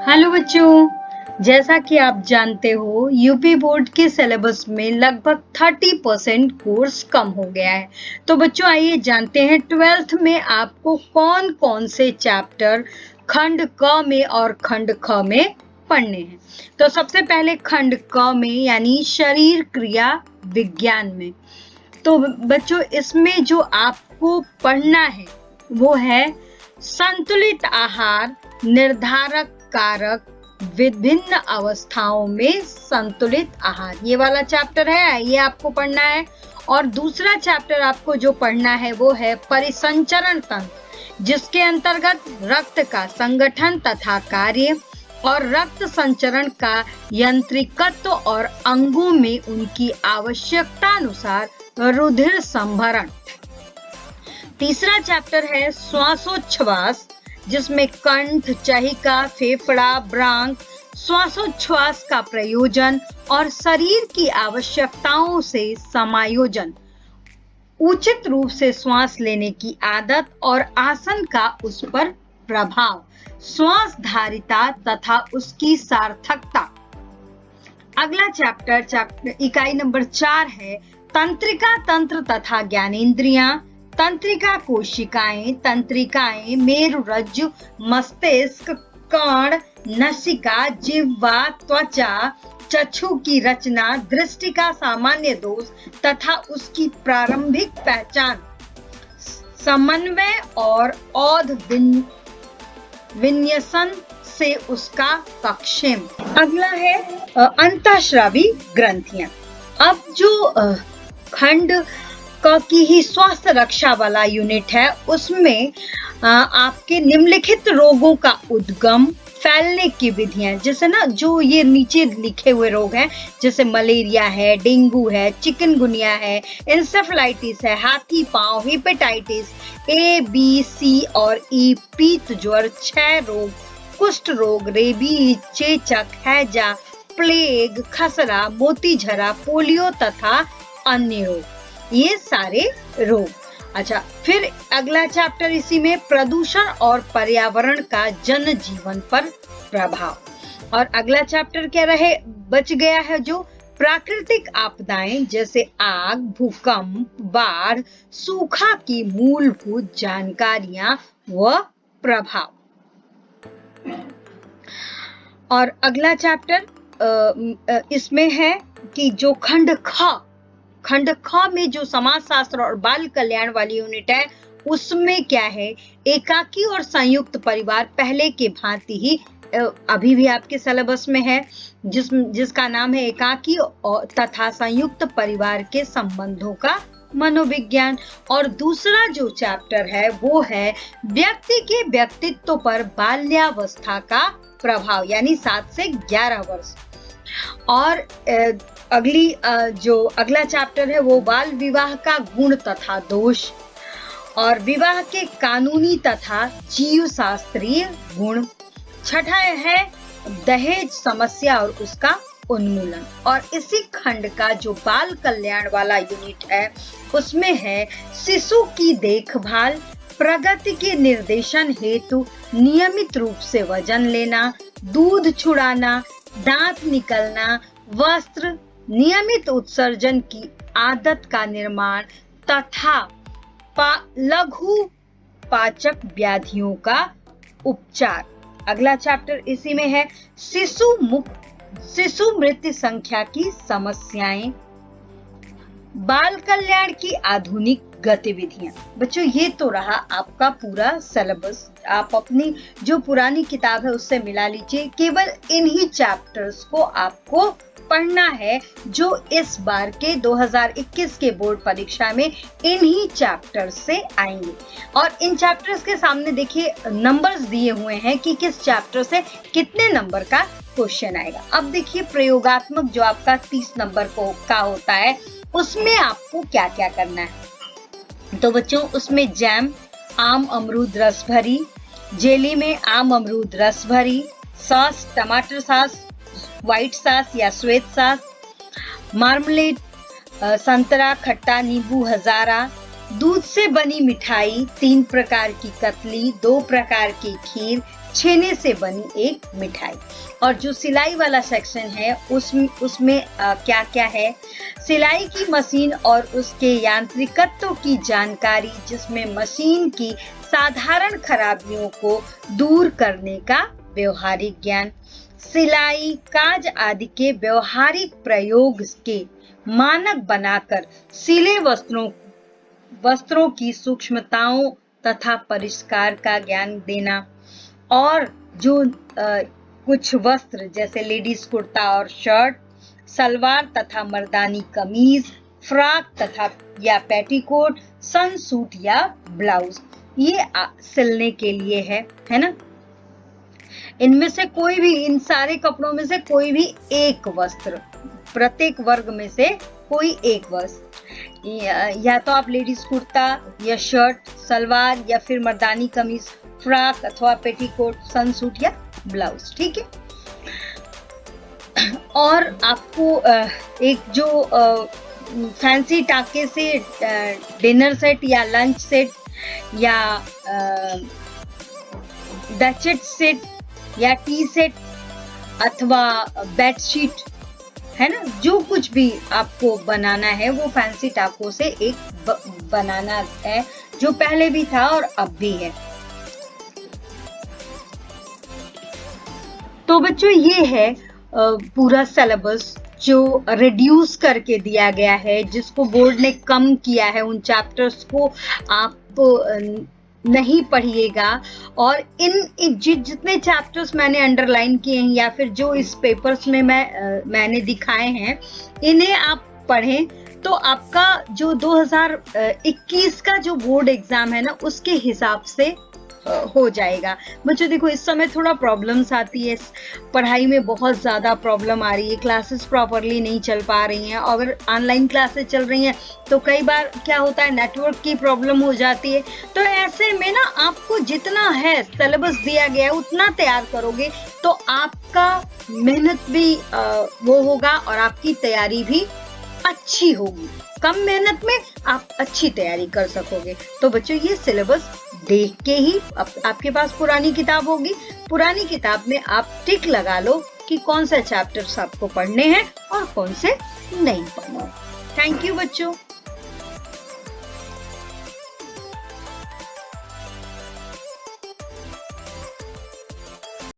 Hello बच्चों, जैसा कि आप जानते हो यूपी बोर्ड के सिलेबस में लगभग 30% कोर्स कम हो गया है। तो बच्चों आइए जानते हैं 12th में आपको कौन कौन से चैप्टर खंड क में और खंड ख में पढ़ने हैं। तो सबसे पहले खंड क में यानी शरीर क्रिया विज्ञान में। तो बच्चों इसमें जो आपको पढ़ना है वो है संतुलित आहार, निर्धारक कारक, विभिन्न अवस्थाओं में संतुलित आहार, ये वाला चैप्टर है, ये आपको पढ़ना है। और दूसरा चैप्टर आपको जो पढ़ना है वो है परिसंचरण तंत्र, जिसके अंतर्गत रक्त का संगठन तथा कार्य और रक्त संचरण का यांत्रिकत्व और अंगों में उनकी आवश्यकता अनुसार रुधिर संभरण। तीसरा चैप्टर है श्वासोच्छ्वास, जिसमें कंठ, चहिका, फेफड़ा, ब्रांक, श्वासोच्छ्वास का प्रयोजन और शरीर की आवश्यकताओं से समायोजन, उचित रूप से श्वास लेने की आदत और आसन का उस पर प्रभाव, श्वास धारिता तथा उसकी सार्थकता। अगला चैप्टर इकाई नंबर 4 है तंत्रिका तंत्र तथा ज्ञानेंद्रियां, तंत्रिका कोशिकाएं, तंत्रिकाएं, मेरुरज्जु, मस्तिष्क, कर्ण, नसिका, जिह्वा, त्वचा, चक्षु की रचना, दृष्टि का सामान्य दोष तथा उसकी प्रारंभिक पहचान, समन्वय और औध विन्यसन से उसका प्रक्षेप। अगला है अंतःस्रावी ग्रंथियां। अब जो खंड क की ही स्वास्थ्य रक्षा वाला यूनिट है उसमें आपके निम्नलिखित रोगों का उद्गम, फैलने की विधियां, जैसे ना जो ये नीचे लिखे हुए रोग हैं, जैसे मलेरिया है, डेंगू है, चिकनगुनिया है, इंसेफेलाइटिस है, हाथी पांव, हेपेटाइटिस ए, बी, सी और ई, पीत ज्वर, क्षय रोग, कुष्ठ रोग, रेबीज, चेचक, हैजा, प्लेग, खसरा, मोतीझरा, पोलियो तथा अन्य रोग, ये सारे रोग। अच्छा, फिर अगला चैप्टर इसी में प्रदूषण और पर्यावरण का जनजीवन पर प्रभाव। और अगला चैप्टर क्या रहे बच गया है जो प्राकृतिक आपदाएं, जैसे आग, भूकंप, बाढ़, सूखा की मूलभूत जानकारियां व प्रभाव। और अगला चैप्टर इसमें है कि जो खंड ख में जो समाज शास्त्र और बाल कल्याण वाली यूनिट है उसमें क्या है, एकाकी और संयुक्त परिवार पहले के भांति ही अभी भी आपके सिलेबस में है, जिसका नाम है एकाकी तथा संयुक्त परिवार के संबंधों का मनोविज्ञान। और दूसरा जो चैप्टर है वो है व्यक्ति के व्यक्तित्व पर बाल्यावस्था का प्रभाव, यानी 7 से 11 वर्ष। और जो अगला चैप्टर है वो बाल विवाह का गुण तथा दोष और विवाह के कानूनी तथा जीव शास्त्रीय गुण। छठा है दहेज समस्या और उसका उन्मूलन। और इसी खंड का जो बाल कल्याण वाला यूनिट है उसमें है शिशु की देखभाल, प्रगति के निर्देशन हेतु नियमित रूप से वजन लेना, दूध छुड़ाना, दांत निकलना, वस्त्र, नियमित उत्सर्जन की आदत का निर्माण तथा लघु पाचक व्याधियों का उपचार। अगला चैप्टर इसी में है शिशु मृत्यु संख्या की समस्याएं, बाल कल्याण की आधुनिक गतिविधियां। बच्चों ये तो रहा आपका पूरा सिलेबस, आप अपनी जो पुरानी किताब है उससे मिला लीजिए। केवल इन्हीं चैप्टर्स को आपको पढ़ना है जो इस बार के 2021 के बोर्ड परीक्षा में इन्हीं चैप्टर्स से आएंगे। और इन चैप्टर्स के सामने देखिए नंबर्स दिए हुए हैं कि किस चैप्टर से कितने नंबर का क्वेश्चन आएगा। अब देखिए प्रयोगात्मक जो आपका 30 नंबर का होता है उसमें आपको क्या क्या करना है। तो बच्चों उसमें जैम, आम अमरूद रस भरी, जेली में आम अमरूद रस भरी, सॉस, टमाटर सॉस, व्हाइट सॉस या श्वेत सॉस, मार्मलेड, संतरा, खट्टा नींबू, हजारा, दूध से बनी मिठाई, 3 प्रकार की कतली, 2 प्रकार की खीर, छेने से बनी एक मिठाई। और जो सिलाई वाला सेक्शन है उसमें क्या क्या है, सिलाई की मशीन और उसके यांत्रिकत्व की जानकारी, जिसमें मशीन की साधारण खराबियों को दूर करने का व्यवहारिक ज्ञान, सिलाई काज आदि के व्यवहारिक प्रयोग के मानक बनाकर सिले वस्त्रों की सूक्ष्मताओं तथा परिष्कार का ज्ञान देना, और जो कुछ वस्त्र जैसे लेडीज कुर्ता और शर्ट, सलवार तथा मर्दानी कमीज, फ्रॉक तथा या पेटीकोट, सन सूट या ब्लाउज, ये सिलने के लिए है ना। इनमें से कोई भी, इन सारे कपड़ों में से कोई भी एक वस्त्र, प्रत्येक वर्ग में से कोई एक वस्त्र, या तो आप लेडीज कुर्ता या शर्ट, सलवार या फिर मर्दानी कमीज, फ्रॉक अथवा पेटीकोट, सन सूट या ब्लाउज, ठीक है। और आपको एक जो फैंसी टाके से डिनर सेट या लंच सेट या बेडशीट सेट या टी सेट अथवा बेडशीट, है ना, जो कुछ भी आपको बनाना है वो फैंसी टाकों से एक बनाना है, जो पहले भी था और अब भी है। तो बच्चों ये है पूरा सिलेबस जो रिड्यूस करके दिया गया है, जिसको बोर्ड ने कम किया है। उन चैप्टर्स को आप नहीं पढ़िएगा, और जितने चैप्टर्स मैंने अंडरलाइन किए हैं या फिर जो इस पेपर्स में मैंने दिखाए हैं, इन्हें आप पढ़ें तो आपका जो 2021 का जो बोर्ड एग्जाम है ना, उसके हिसाब से हो जाएगा। बच्चों देखो, इस समय थोड़ा प्रॉब्लम्स आती है, पढ़ाई में बहुत ज़्यादा प्रॉब्लम आ रही है, क्लासेस प्रॉपरली नहीं चल पा रही हैं। अगर ऑनलाइन क्लासेस चल रही हैं तो कई बार क्या होता है, नेटवर्क की प्रॉब्लम हो जाती है। तो ऐसे में ना आपको जितना है सिलेबस दिया गया है उतना तैयार करोगे तो आपका मेहनत भी वो होगा और आपकी तैयारी भी अच्छी होगी। कम मेहनत में आप अच्छी तैयारी कर सकोगे। तो बच्चों ये सिलेबस देख के ही आपके पास पुरानी किताब होगी, पुरानी किताब में आप टिक लगा लो कि कौन सा चैप्टर्स आपको पढ़ने हैं और कौन से नहीं पढ़ने। थैंक यू बच्चों।